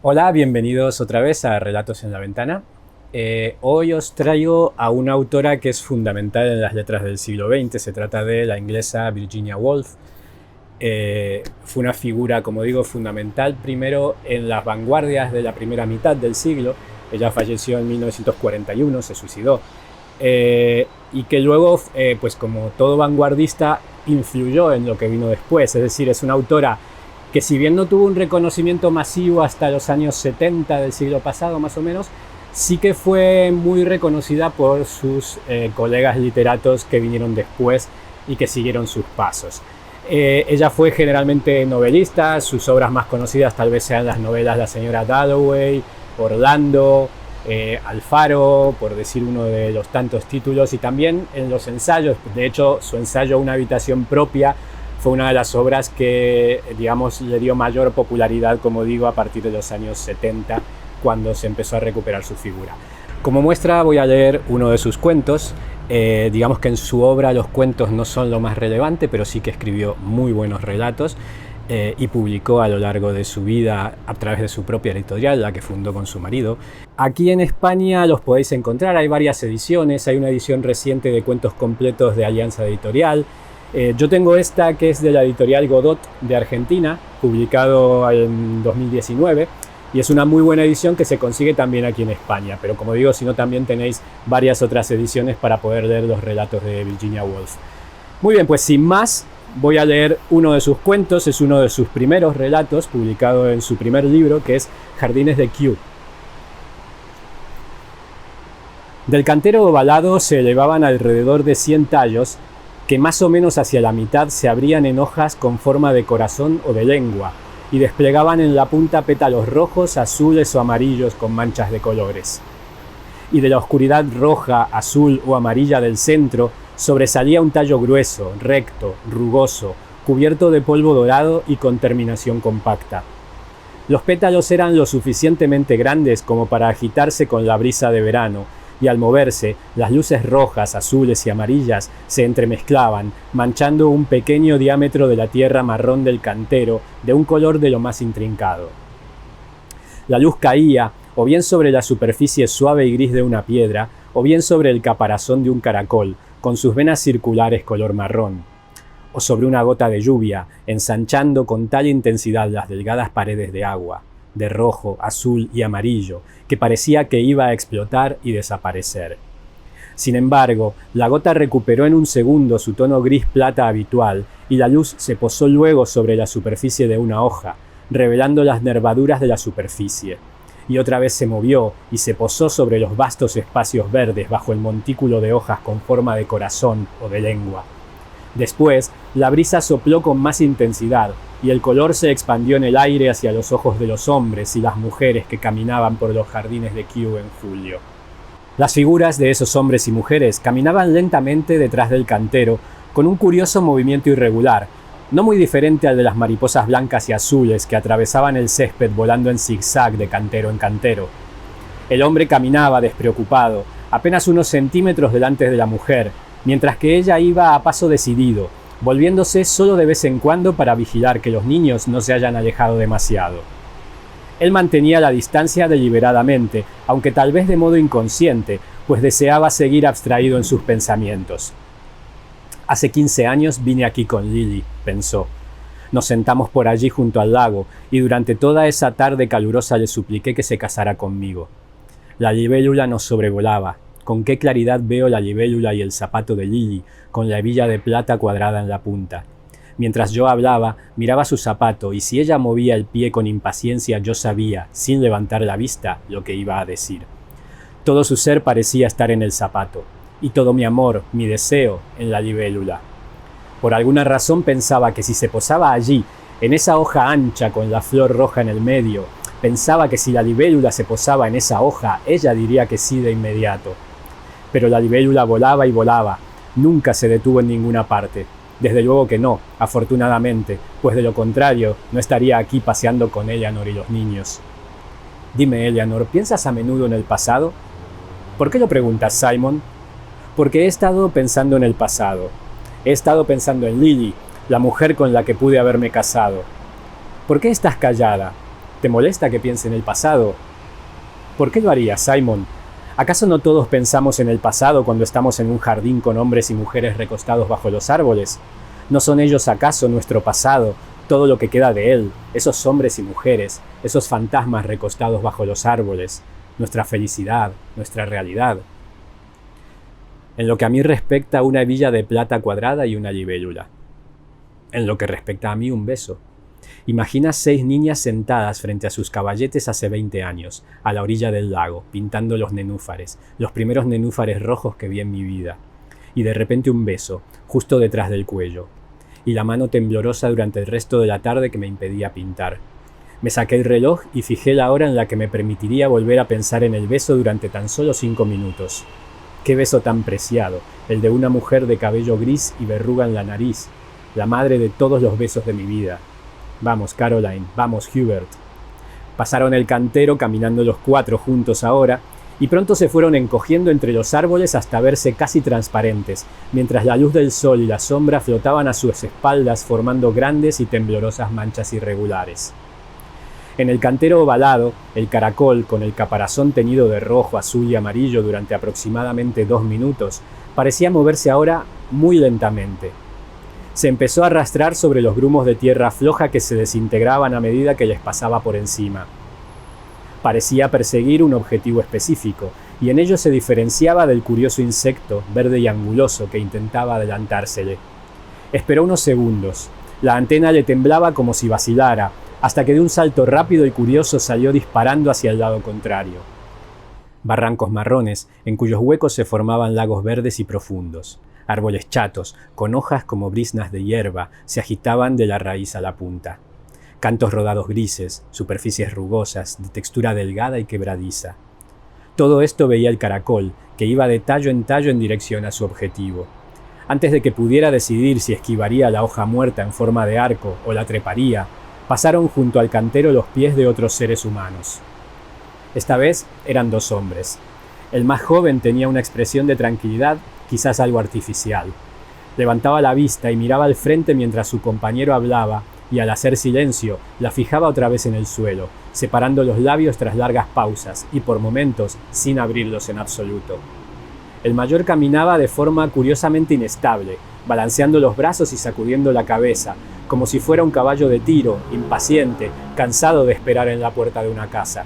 Hola, bienvenidos otra vez a Relatos en la Ventana. Hoy os traigo a una autora que es fundamental en las letras del siglo XX. Se trata de la inglesa Virginia Woolf. Fue una figura, como digo, fundamental primero en las vanguardias de la primera mitad del siglo. Ella falleció en 1941, se suicidó. Y que luego, pues como todo vanguardista, influyó en lo que vino después. Es decir, es una autora que, si bien no tuvo un reconocimiento masivo hasta los años 70 del siglo pasado más o menos, sí que fue muy reconocida por sus colegas literatos que vinieron después y que siguieron sus pasos. Ella fue generalmente novelista. Sus obras más conocidas tal vez sean las novelas La señora Dalloway, Orlando, Alfaro, por decir uno de los tantos títulos, y también en los ensayos. De hecho, su ensayo Una habitación propia fue una de las obras que, digamos, le dio mayor popularidad, como digo, a partir de los años 70, cuando se empezó a recuperar su figura. Como muestra voy a leer uno de sus cuentos. Digamos que en su obra los cuentos no son lo más relevante, pero sí que escribió muy buenos relatos y publicó a lo largo de su vida a través de su propia editorial, la que fundó con su marido. Aquí en España los podéis encontrar, hay varias ediciones. Hay una edición reciente de cuentos completos de Alianza Editorial. Yo tengo esta, que es de la editorial Godot de Argentina, publicado en 2019, y es una muy buena edición que se consigue también aquí en España. Pero como digo, si no, también tenéis varias otras ediciones para poder leer los relatos de Virginia Woolf. Muy bien, pues sin más, voy a leer uno de sus cuentos. Es uno de sus primeros relatos, publicado en su primer libro, que es Jardines de Kew. Del cantero ovalado se elevaban alrededor de 100 tallos, que más o menos hacia la mitad se abrían en hojas con forma de corazón o de lengua, y desplegaban en la punta pétalos rojos, azules o amarillos con manchas de colores. Y de la oscuridad roja, azul o amarilla del centro sobresalía un tallo grueso, recto, rugoso, cubierto de polvo dorado y con terminación compacta. Los pétalos eran lo suficientemente grandes como para agitarse con la brisa de verano, y al moverse, las luces rojas, azules y amarillas se entremezclaban, manchando un pequeño diámetro de la tierra marrón del cantero, de un color de lo más intrincado. La luz caía, o bien sobre la superficie suave y gris de una piedra, o bien sobre el caparazón de un caracol, con sus venas circulares color marrón, o sobre una gota de lluvia, ensanchando con tal intensidad las delgadas paredes de agua, de rojo, azul y amarillo, que parecía que iba a explotar y desaparecer. Sin embargo, la gota recuperó en un segundo su tono gris plata habitual, y la luz se posó luego sobre la superficie de una hoja, revelando las nervaduras de la superficie, y otra vez se movió y se posó sobre los vastos espacios verdes bajo el montículo de hojas con forma de corazón o de lengua. Después, la brisa sopló con más intensidad, y el color se expandió en el aire hacia los ojos de los hombres y las mujeres que caminaban por los jardines de Kew en julio. Las figuras de esos hombres y mujeres caminaban lentamente detrás del cantero, con un curioso movimiento irregular, no muy diferente al de las mariposas blancas y azules que atravesaban el césped volando en zigzag de cantero en cantero. El hombre caminaba despreocupado, apenas unos centímetros delante de la mujer, mientras que ella iba a paso decidido, volviéndose solo de vez en cuando para vigilar que los niños no se hayan alejado demasiado. Él mantenía la distancia deliberadamente, aunque tal vez de modo inconsciente, pues deseaba seguir abstraído en sus pensamientos. Hace 15 años vine aquí con Lily, pensó. Nos sentamos por allí junto al lago, y durante toda esa tarde calurosa le supliqué que se casara conmigo. La libélula nos sobrevolaba. Con qué claridad veo la libélula y el zapato de Lily, con la hebilla de plata cuadrada en la punta. Mientras yo hablaba, miraba su zapato, y si ella movía el pie con impaciencia, yo sabía, sin levantar la vista, lo que iba a decir. Todo su ser parecía estar en el zapato, y todo mi amor, mi deseo, en la libélula. Por alguna razón pensaba que si se posaba allí, en esa hoja ancha con la flor roja en el medio, pensaba que si la libélula se posaba en esa hoja, ella diría que sí de inmediato. Pero la libélula volaba y volaba, nunca se detuvo en ninguna parte. Desde luego que no, afortunadamente, pues de lo contrario, no estaría aquí paseando con Eleanor y los niños. Dime, Eleanor, ¿piensas a menudo en el pasado? ¿Por qué lo preguntas, Simon? Porque he estado pensando en el pasado. He estado pensando en Lily, la mujer con la que pude haberme casado. ¿Por qué estás callada? ¿Te molesta que piense en el pasado? ¿Por qué lo harías, Simon? ¿Acaso no todos pensamos en el pasado cuando estamos en un jardín con hombres y mujeres recostados bajo los árboles? ¿No son ellos acaso nuestro pasado, todo lo que queda de él, esos hombres y mujeres, esos fantasmas recostados bajo los árboles, nuestra felicidad, nuestra realidad? En lo que a mí respecta, una hebilla de plata cuadrada y una libélula. En lo que respecta a mí, un beso. Imagina 6 niñas sentadas frente a sus caballetes hace 20 años, a la orilla del lago, pintando los nenúfares, los primeros nenúfares rojos que vi en mi vida. Y de repente un beso, justo detrás del cuello. Y la mano temblorosa durante el resto de la tarde que me impedía pintar. Me saqué el reloj y fijé la hora en la que me permitiría volver a pensar en el beso durante tan solo 5 minutos. Qué beso tan preciado, el de una mujer de cabello gris y verruga en la nariz, la madre de todos los besos de mi vida. Vamos, Caroline, vamos, Hubert. Pasaron el cantero caminando los 4 juntos ahora, y pronto se fueron encogiendo entre los árboles hasta verse casi transparentes, mientras la luz del sol y la sombra flotaban a sus espaldas formando grandes y temblorosas manchas irregulares. En el cantero ovalado, el caracol, con el caparazón teñido de rojo, azul y amarillo durante aproximadamente 2 minutos, parecía moverse ahora muy lentamente. Se empezó a arrastrar sobre los grumos de tierra floja que se desintegraban a medida que les pasaba por encima. Parecía perseguir un objetivo específico, y en ello se diferenciaba del curioso insecto, verde y anguloso, que intentaba adelantársele. Esperó unos segundos. La antena le temblaba como si vacilara, hasta que de un salto rápido y curioso salió disparando hacia el lado contrario. Barrancos marrones, en cuyos huecos se formaban lagos verdes y profundos. Árboles chatos, con hojas como briznas de hierba, se agitaban de la raíz a la punta. Cantos rodados grises, superficies rugosas, de textura delgada y quebradiza. Todo esto veía el caracol, que iba de tallo en dirección a su objetivo. Antes de que pudiera decidir si esquivaría la hoja muerta en forma de arco o la treparía, pasaron junto al cantero los pies de otros seres humanos. Esta vez eran 2 hombres. El más joven tenía una expresión de tranquilidad, quizás algo artificial. Levantaba la vista y miraba al frente mientras su compañero hablaba, y al hacer silencio, la fijaba otra vez en el suelo, separando los labios tras largas pausas y por momentos sin abrirlos en absoluto. El mayor caminaba de forma curiosamente inestable, balanceando los brazos y sacudiendo la cabeza, como si fuera un caballo de tiro, impaciente, cansado de esperar en la puerta de una casa.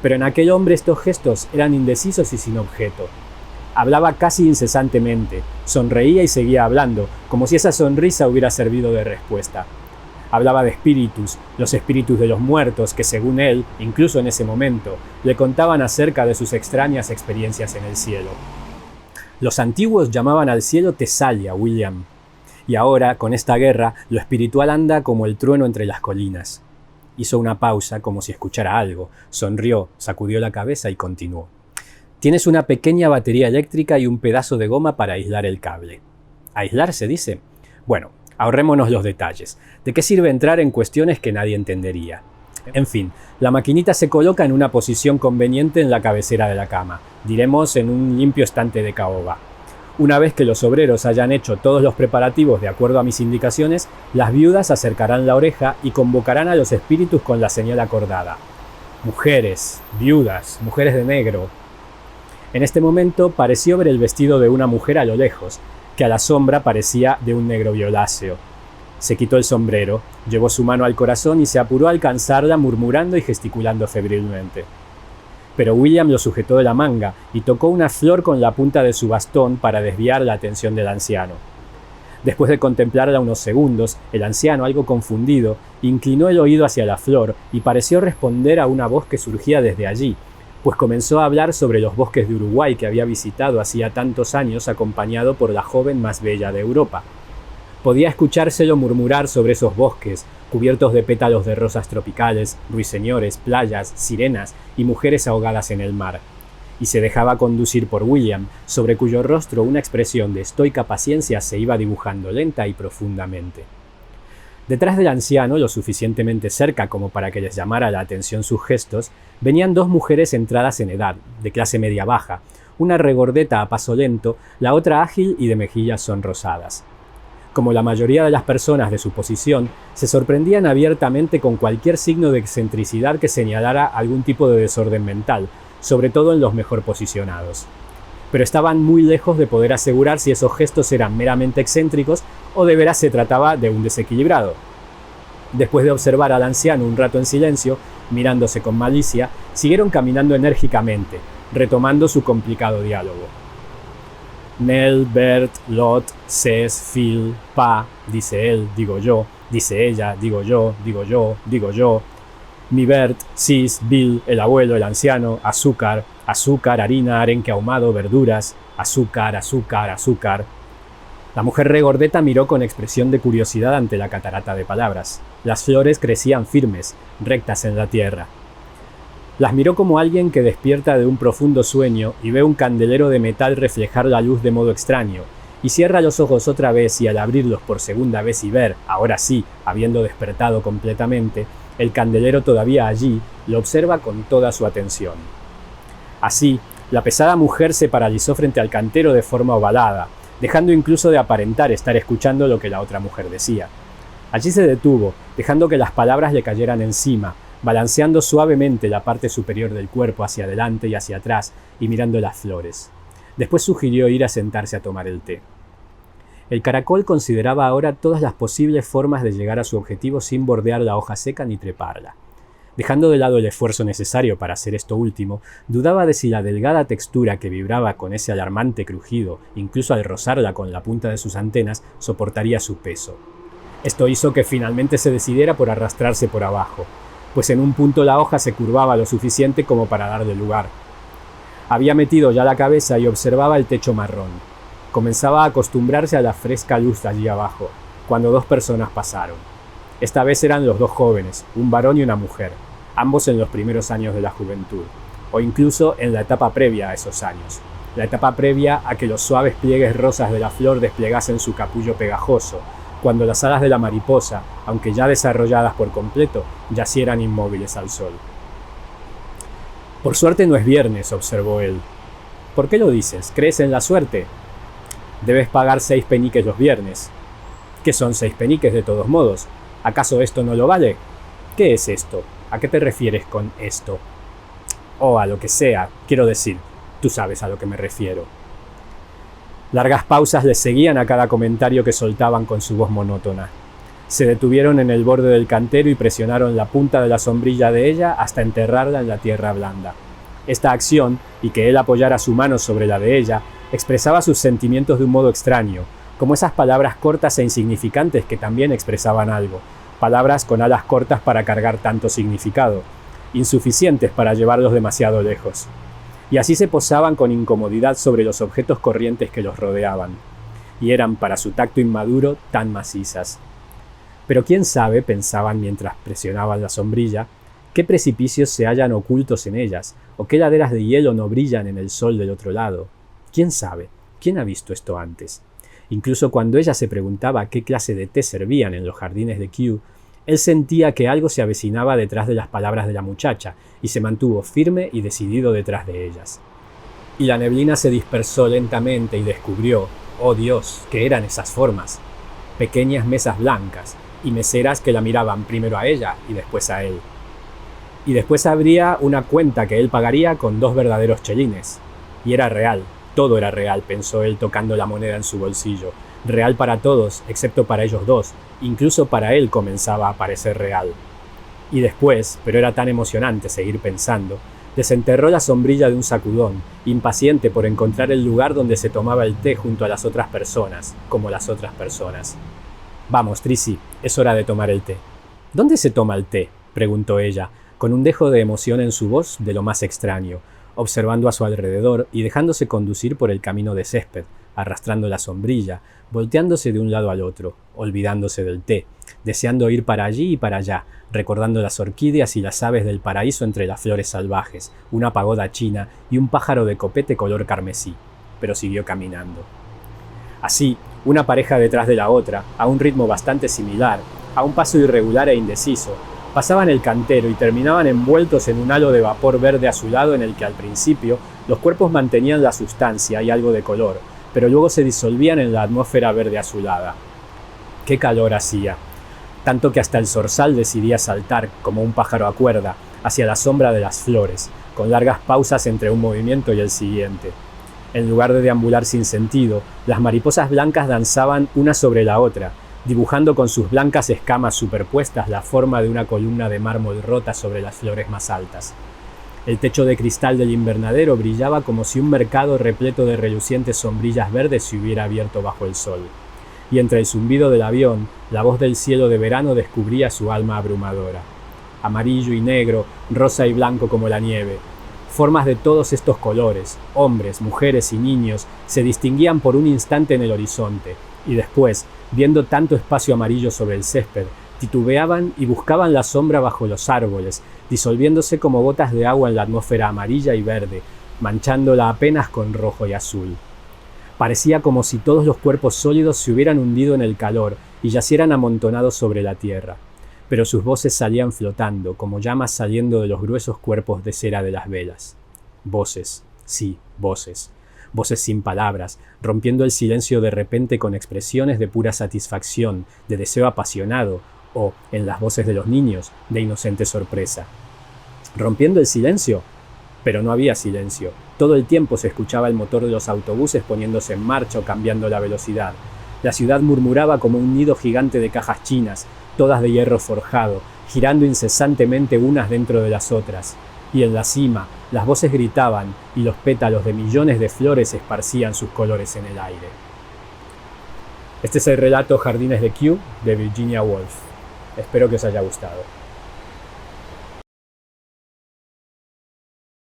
Pero en aquel hombre estos gestos eran indecisos y sin objeto. Hablaba casi incesantemente, sonreía y seguía hablando, como si esa sonrisa hubiera servido de respuesta. Hablaba de espíritus, los espíritus de los muertos que, según él, incluso en ese momento, le contaban acerca de sus extrañas experiencias en el cielo. Los antiguos llamaban al cielo Tesalia, William. Y ahora, con esta guerra, lo espiritual anda como el trueno entre las colinas. Hizo una pausa como si escuchara algo, sonrió, sacudió la cabeza y continuó. Tienes una pequeña batería eléctrica y un pedazo de goma para aislar el cable. ¿Aislar se dice? Bueno, ahorrémonos los detalles. ¿De qué sirve entrar en cuestiones que nadie entendería? En fin, la maquinita se coloca en una posición conveniente en la cabecera de la cama, diremos en un limpio estante de caoba. Una vez que los obreros hayan hecho todos los preparativos de acuerdo a mis indicaciones, las viudas acercarán la oreja y convocarán a los espíritus con la señal acordada. Mujeres, viudas, mujeres de negro. En este momento pareció ver el vestido de una mujer a lo lejos, que a la sombra parecía de un negro violáceo. Se quitó el sombrero, llevó su mano al corazón y se apuró a alcanzarla murmurando y gesticulando febrilmente. Pero William lo sujetó de la manga y tocó una flor con la punta de su bastón para desviar la atención del anciano. Después de contemplarla unos segundos, el anciano, algo confundido, inclinó el oído hacia la flor y pareció responder a una voz que surgía desde allí, pues comenzó a hablar sobre los bosques de Uruguay que había visitado hacía tantos años acompañado por la joven más bella de Europa. Podía escuchárselo murmurar sobre esos bosques, cubiertos de pétalos de rosas tropicales, ruiseñores, playas, sirenas y mujeres ahogadas en el mar. Y se dejaba conducir por William, sobre cuyo rostro una expresión de estoica paciencia se iba dibujando lenta y profundamente. Detrás del anciano, lo suficientemente cerca como para que les llamara la atención sus gestos, venían 2 mujeres entradas en edad, de clase media-baja, una regordeta a paso lento, la otra ágil y de mejillas sonrosadas. Como la mayoría de las personas de su posición, se sorprendían abiertamente con cualquier signo de excentricidad que señalara algún tipo de desorden mental, sobre todo en los mejor posicionados. Pero estaban muy lejos de poder asegurar si esos gestos eran meramente excéntricos o de veras se trataba de un desequilibrado. Después de observar al anciano un rato en silencio, mirándose con malicia, siguieron caminando enérgicamente, retomando su complicado diálogo. Nell, Bert, Lot, Cés, Phil, Pa, dice él, digo yo, dice ella, digo yo, digo yo, digo yo. Mi Bert, Sis, Bill, el abuelo, el anciano, azúcar, azúcar, harina, arenque ahumado, verduras, azúcar, azúcar, azúcar. La mujer regordeta miró con expresión de curiosidad ante la catarata de palabras. Las flores crecían firmes, rectas en la tierra. Las miró como alguien que despierta de un profundo sueño y ve un candelero de metal reflejar la luz de modo extraño, y cierra los ojos otra vez y al abrirlos por segunda vez y ver, ahora sí, habiendo despertado completamente, el candelero todavía allí, lo observa con toda su atención. Así, la pesada mujer se paralizó frente al cantero de forma ovalada, dejando incluso de aparentar estar escuchando lo que la otra mujer decía. Allí se detuvo, dejando que las palabras le cayeran encima, balanceando suavemente la parte superior del cuerpo hacia adelante y hacia atrás y mirando las flores. Después sugirió ir a sentarse a tomar el té. El caracol consideraba ahora todas las posibles formas de llegar a su objetivo sin bordear la hoja seca ni treparla. Dejando de lado el esfuerzo necesario para hacer esto último, dudaba de si la delgada textura que vibraba con ese alarmante crujido, incluso al rozarla con la punta de sus antenas, soportaría su peso. Esto hizo que finalmente se decidiera por arrastrarse por abajo, pues en un punto la hoja se curvaba lo suficiente como para darle lugar. Había metido ya la cabeza y observaba el techo marrón. Comenzaba a acostumbrarse a la fresca luz de allí abajo, cuando dos personas pasaron. Esta vez eran los dos jóvenes, un varón y una mujer, ambos en los primeros años de la juventud, o incluso en la etapa previa a esos años, la etapa previa a que los suaves pliegues rosas de la flor desplegasen su capullo pegajoso, cuando las alas de la mariposa, aunque ya desarrolladas por completo, yacieran inmóviles al sol. Por suerte no es viernes, observó él. ¿Por qué lo dices? ¿Crees en la suerte? Debes pagar 6 peniques los viernes. ¿Qué son 6 peniques de todos modos? ¿Acaso esto no lo vale? ¿Qué es esto? ¿A qué te refieres con esto? O a lo que sea, quiero decir, tú sabes a lo que me refiero. Largas pausas les seguían a cada comentario que soltaban con su voz monótona. Se detuvieron en el borde del cantero y presionaron la punta de la sombrilla de ella hasta enterrarla en la tierra blanda. Esta acción, y que él apoyara su mano sobre la de ella, expresaba sus sentimientos de un modo extraño, como esas palabras cortas e insignificantes que también expresaban algo, palabras con alas cortas para cargar tanto significado, insuficientes para llevarlos demasiado lejos. Y así se posaban con incomodidad sobre los objetos corrientes que los rodeaban, y eran, para su tacto inmaduro, tan macizas. Pero quién sabe, pensaban mientras presionaban la sombrilla, qué precipicios se hallan ocultos en ellas, o qué laderas de hielo no brillan en el sol del otro lado. ¿Quién sabe? ¿Quién ha visto esto antes? Incluso cuando ella se preguntaba qué clase de té servían en los jardines de Kew, él sentía que algo se avecinaba detrás de las palabras de la muchacha y se mantuvo firme y decidido detrás de ellas. Y la neblina se dispersó lentamente y descubrió, oh Dios, ¿qué eran esas formas? Pequeñas mesas blancas y meseras que la miraban primero a ella y después a él. Y después habría una cuenta que él pagaría con 2 verdaderos chelines. Y era real, todo era real, pensó él tocando la moneda en su bolsillo. Real para todos, excepto para ellos dos. Incluso para él comenzaba a parecer real. Y después, pero era tan emocionante seguir pensando, desenterró la sombrilla de un sacudón, impaciente por encontrar el lugar donde se tomaba el té junto a las otras personas, como las otras personas. Vamos, Trissy, es hora de tomar el té. ¿Dónde se toma el té?, preguntó ella, con un dejo de emoción en su voz de lo más extraño, observando a su alrededor y dejándose conducir por el camino de césped, arrastrando la sombrilla, volteándose de un lado al otro, olvidándose del té, deseando ir para allí y para allá, recordando las orquídeas y las aves del paraíso entre las flores salvajes, una pagoda china y un pájaro de copete color carmesí, pero siguió caminando. Así, una pareja detrás de la otra, a un ritmo bastante similar, a un paso irregular e indeciso, pasaban el cantero y terminaban envueltos en un halo de vapor verde azulado en el que al principio los cuerpos mantenían la sustancia y algo de color, pero luego se disolvían en la atmósfera verde azulada. Qué calor hacía, tanto que hasta el zorzal decidía saltar, como un pájaro a cuerda, hacia la sombra de las flores, con largas pausas entre un movimiento y el siguiente. En lugar de deambular sin sentido, las mariposas blancas danzaban una sobre la otra, dibujando con sus blancas escamas superpuestas la forma de una columna de mármol rota sobre las flores más altas. El techo de cristal del invernadero brillaba como si un mercado repleto de relucientes sombrillas verdes se hubiera abierto bajo el sol. Y entre el zumbido del avión, la voz del cielo de verano descubría su alma abrumadora. Amarillo y negro, rosa y blanco como la nieve. Formas de todos estos colores, hombres, mujeres y niños, se distinguían por un instante en el horizonte, y después, viendo tanto espacio amarillo sobre el césped, titubeaban y buscaban la sombra bajo los árboles, disolviéndose como gotas de agua en la atmósfera amarilla y verde, manchándola apenas con rojo y azul. Parecía como si todos los cuerpos sólidos se hubieran hundido en el calor y yacieran amontonados sobre la tierra, pero sus voces salían flotando, como llamas saliendo de los gruesos cuerpos de cera de las velas. Voces, sí, voces. Voces sin palabras, rompiendo el silencio de repente con expresiones de pura satisfacción, de deseo apasionado, o, en las voces de los niños, de inocente sorpresa. ¿Rompiendo el silencio? Pero no había silencio. Todo el tiempo se escuchaba el motor de los autobuses poniéndose en marcha o cambiando la velocidad. La ciudad murmuraba como un nido gigante de cajas chinas, todas de hierro forjado, girando incesantemente unas dentro de las otras. Y en la cima, las voces gritaban y los pétalos de millones de flores esparcían sus colores en el aire. Este es el relato Jardines de Kew de Virginia Woolf. Espero que os haya gustado.